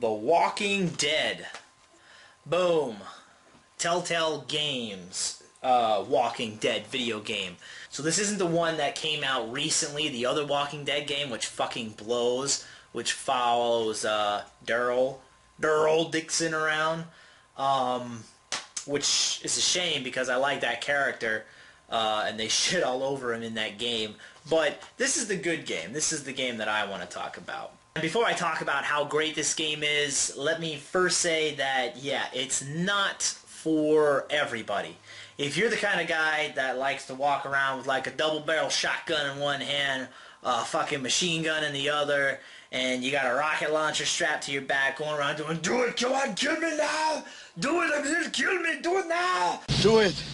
The Walking Dead. Boom. Telltale Games. Walking Dead video game. So this isn't the one that came out recently, the other Walking Dead game, which fucking blows, which follows Daryl Dixon around, which is a shame because I like that character, and they shit all over him in that game. But this is the good game. This is the game that I want to talk about. And before I talk about how great this game is, let me first say that, yeah, it's not for everybody. If you're the kind of guy that likes to walk around with like a double-barrel shotgun in one hand, a fucking machine gun in the other, and you got a rocket launcher strapped to your back going around doing, do it, come on, kill me now! Do it, I'm here, kill me, do it now! Do it!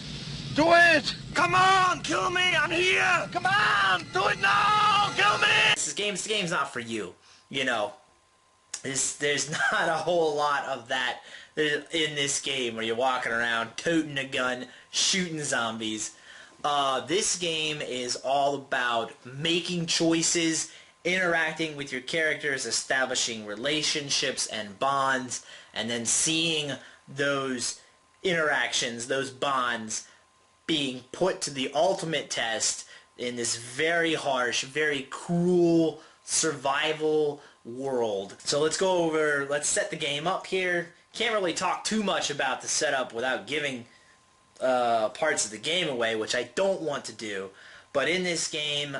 Do it! Come on, kill me, I'm here! Come on, do it now, kill me! This game's not for you. You know, there's not a whole lot of that in this game where you're walking around toting a gun, shooting zombies. This game is all about making choices, interacting with your characters, establishing relationships and bonds, and then seeing those interactions, those bonds, being put to the ultimate test in this very harsh, very cruel survival world. So let's set the game up here. Can't really talk too much about the setup without giving parts of the game away, which I don't want to do. But in this game,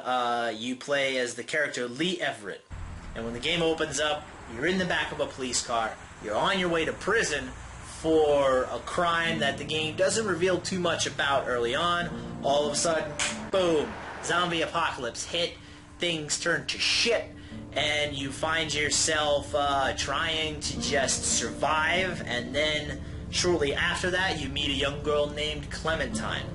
you play as the character Lee Everett. And when the game opens up, you're in the back of a police car. You're on your way to prison for a crime that the game doesn't reveal too much about early on. All of a sudden, boom, zombie apocalypse hit. Things turn to shit, and you find yourself trying to just survive, and then shortly after that you meet a young girl named Clementine,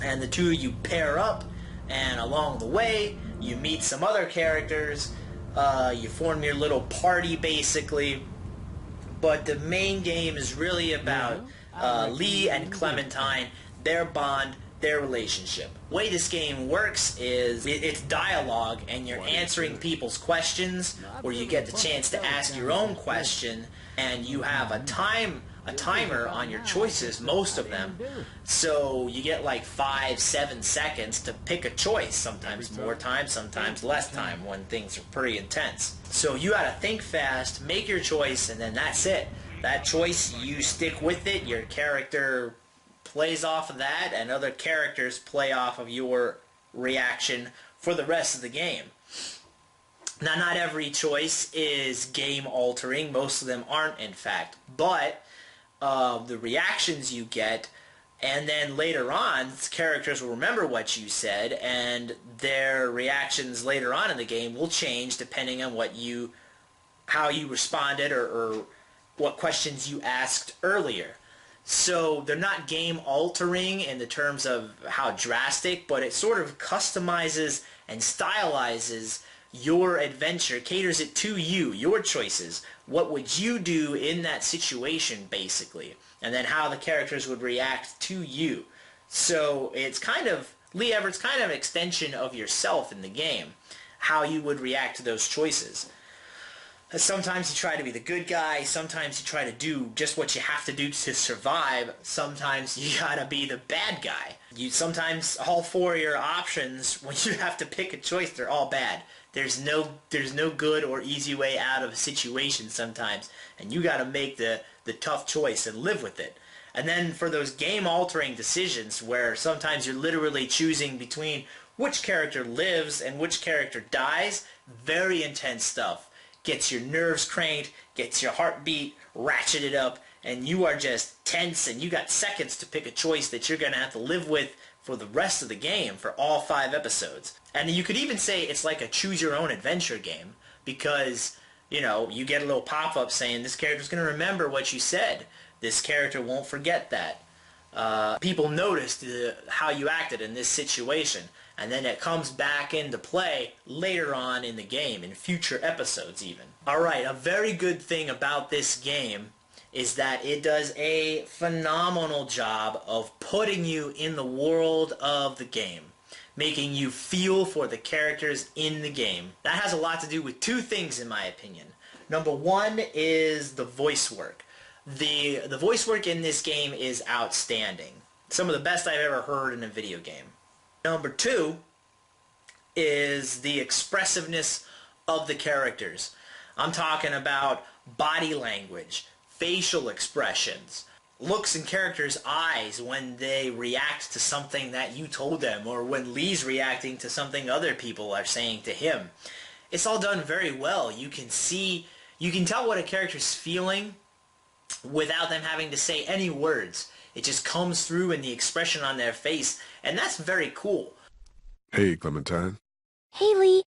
and the two of you pair up, and along the way you meet some other characters. You form your little party basically, but the main game is really about Lee and Clementine, their bond, their relationship. The way this game works is it's dialogue, and you're answering people's questions, or you get the chance to ask your own question, and you have a timer on your choices, most of them. So you get like 5-7 seconds to pick a choice, sometimes more time, sometimes less time when things are pretty intense. So you gotta think fast, make your choice, and then that's it. That choice, you stick with it, your character plays off of that, and other characters play off of your reaction for the rest of the game. Now, not every choice is game altering. Most of them aren't, in fact. But the reactions you get, and then later on, characters will remember what you said, and their reactions later on in the game will change depending on how you responded or what questions you asked earlier. So they're not game altering in the terms of how drastic, but it sort of customizes and stylizes your adventure, caters it to you, your choices. What would you do in that situation, basically? And then how the characters would react to you. So it's kind of, Lee Everett's kind of an extension of yourself in the game, how you would react to those choices. Sometimes you try to be the good guy, sometimes you try to do just what you have to do to survive, sometimes you gotta be the bad guy. Sometimes all four of your options, when you have to pick a choice, they're all bad. There's no good or easy way out of a situation sometimes, and you gotta make the tough choice and live with it. And then for those game-altering decisions where sometimes you're literally choosing between which character lives and which character dies, very intense stuff. Gets your nerves cranked, gets your heartbeat ratcheted up, and you are just tense, and you got seconds to pick a choice that you're going to have to live with for the rest of the game, for all 5 episodes. And you could even say it's like a choose-your-own-adventure game, because, you know, you get a little pop-up saying this character's going to remember what you said. This character won't forget that. people noticed how you acted in this situation. And then it comes back into play later on in the game, in future episodes even. Alright, a very good thing about this game is that it does a phenomenal job of putting you in the world of the game, making you feel for the characters in the game. That has a lot to do with two things in my opinion. Number one is the voice work. The voice work in this game is outstanding. Some of the best I've ever heard in a video game. Number two is the expressiveness of the characters. I'm talking about body language, facial expressions, looks in characters' eyes when they react to something that you told them, or when Lee's reacting to something other people are saying to him. It's all done very well. You can tell what a character's feeling without them having to say any words. It just comes through in the expression on their face, and that's very cool. Hey, Clementine. Hey, Lee.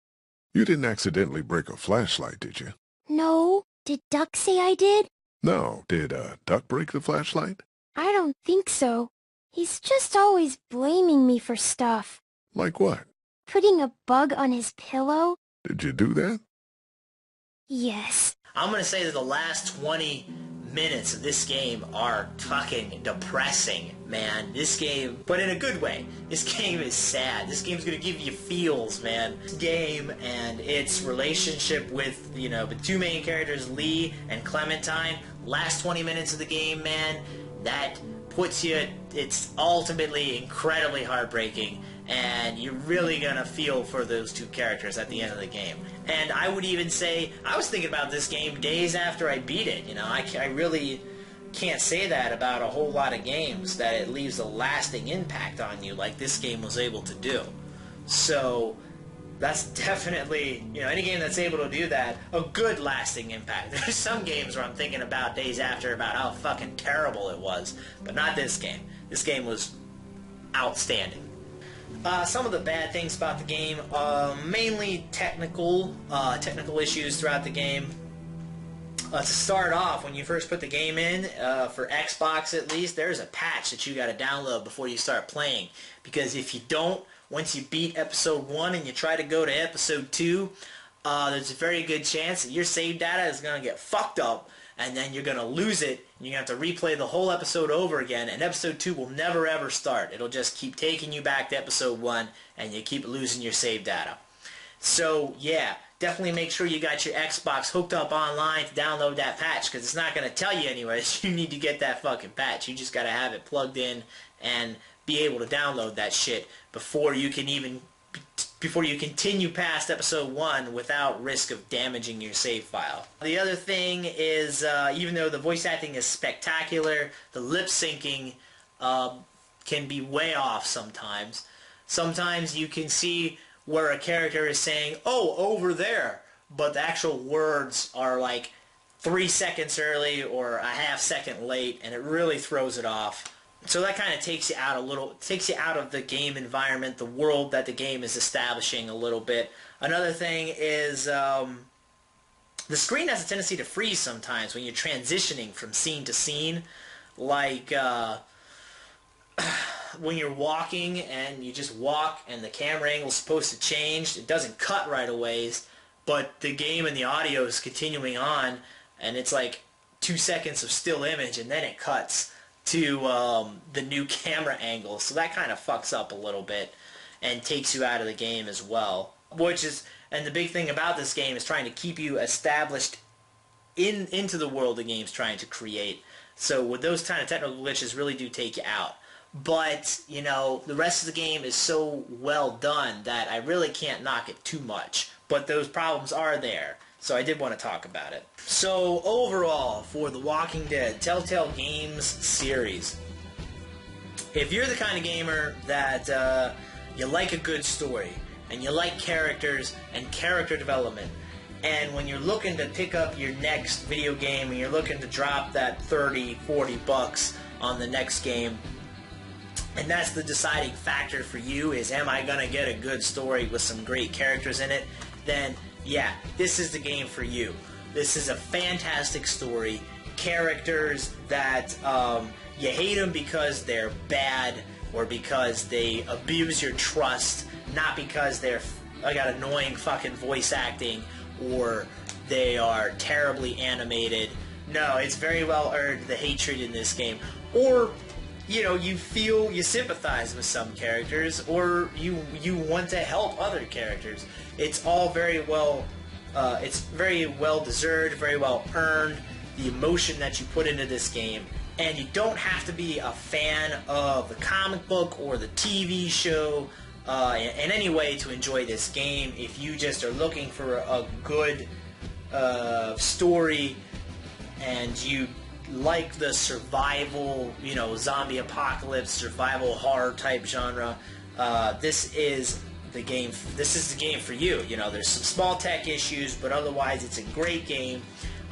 You didn't accidentally break a flashlight, did you? No. Did Duck say I did? No. Did Duck break the flashlight? I don't think so. He's just always blaming me for stuff. Like what? Putting a bug on his pillow? Did you do that? Yes. I'm going to say that the last 20 minutes of this game are fucking depressing, man. This game, but in a good way. This game is sad. This game's going to give you feels, man. This game and its relationship with, the two main characters, Lee and Clementine, last 20 minutes of the game, man, that puts you, it's ultimately incredibly heartbreaking, and you're really gonna feel for those two characters at the end of the game. And I would even say, I was thinking about this game days after I beat it. I really can't say that about a whole lot of games, that it leaves a lasting impact on you like this game was able to do. So that's definitely, any game that's able to do that, a good lasting impact. There's some games where I'm thinking about days after about how fucking terrible it was, but not this game. This game was outstanding. Some of the bad things about the game, mainly technical issues throughout the game. To start off, when you first put the game in, for Xbox at least, there's a patch that you got to download before you start playing. Because if you don't, once you beat Episode 1 and you try to go to Episode 2, there's a very good chance that your save data is going to get fucked up, and then you're going to lose it, and you're going to have to replay the whole episode over again, and Episode 2 will never ever start. It'll just keep taking you back to Episode 1, and you keep losing your save data. So, yeah, definitely make sure you got your Xbox hooked up online to download that patch, because it's not going to tell you anyways. You need to get that fucking patch. You just got to have it plugged in and be able to download that shit before you continue past Episode 1 without risk of damaging your save file. The other thing is, even though the voice acting is spectacular, the lip syncing can be way off sometimes. Sometimes you can see where a character is saying, "Oh, over there," but the actual words are like 3 seconds early or a half second late, and it really throws it off. So that kind of takes you out of the game environment, the world that the game is establishing a little bit. Another thing is the screen has a tendency to freeze sometimes when you're transitioning from scene to scene. Like when you're walking and you just walk and the camera angle is supposed to change, it doesn't cut right away, but the game and the audio is continuing on, and it's like 2 seconds of still image, and then it cuts to the new camera angle, so that kind of fucks up a little bit and takes you out of the game as well. And the big thing about this game is trying to keep you established into the world the game's trying to create. So with those kind of technical glitches really do take you out. But, the rest of the game is so well done that I really can't knock it too much. But those problems are there. So I did want to talk about it. So overall, for The Walking Dead Telltale Games series, if you're the kind of gamer that you like a good story, and you like characters and character development, and when you're looking to pick up your next video game and you're looking to drop that $30-40 on the next game, and that's the deciding factor for you is, am I going to get a good story with some great characters in it, then yeah, this is the game for you. This is a fantastic story. characters that you hate them because they're bad or because they abuse your trust, not because they're got annoying fucking voice acting or they are terribly animated. No, it's very well earned, the hatred in this game. Or, you know, you sympathize with some characters, or you want to help other characters. It's all very well, it's very well deserved, very well earned, the emotion that you put into this game. And you don't have to be a fan of the comic book or the TV show in any way to enjoy this game. If you just are looking for a good story and you like the survival, you know, zombie apocalypse, survival horror type genre, this is the game. This is the game for you. You know, there's some small tech issues, but otherwise it's a great game.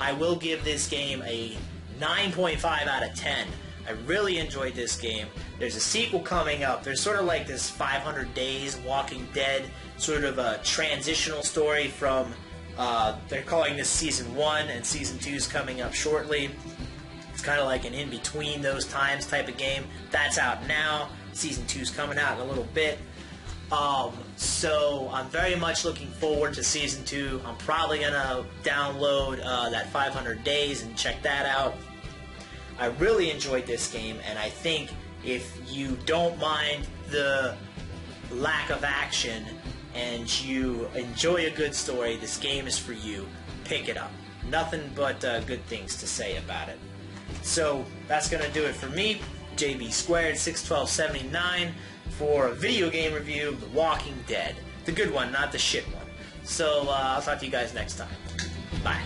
I will give this game a 9.5 out of 10. I really enjoyed this game. There's a sequel coming up. There's sort of like this 500 Days Walking Dead sort of a transitional story from, they're calling this Season 1, and Season 2 is coming up shortly. It's kind of like an in-between those times type of game. That's out now. Season 2 is coming out in a little bit. So I'm very much looking forward to Season 2. I'm probably going to download that 500 Days and check that out. I really enjoyed this game, and I think if you don't mind the lack of action and you enjoy a good story, this game is for you. Pick it up. Nothing but good things to say about it. So that's going to do it for me, JB Squared 61279, for a video game review of The Walking Dead. The good one, not the shit one. So I'll talk to you guys next time. Bye.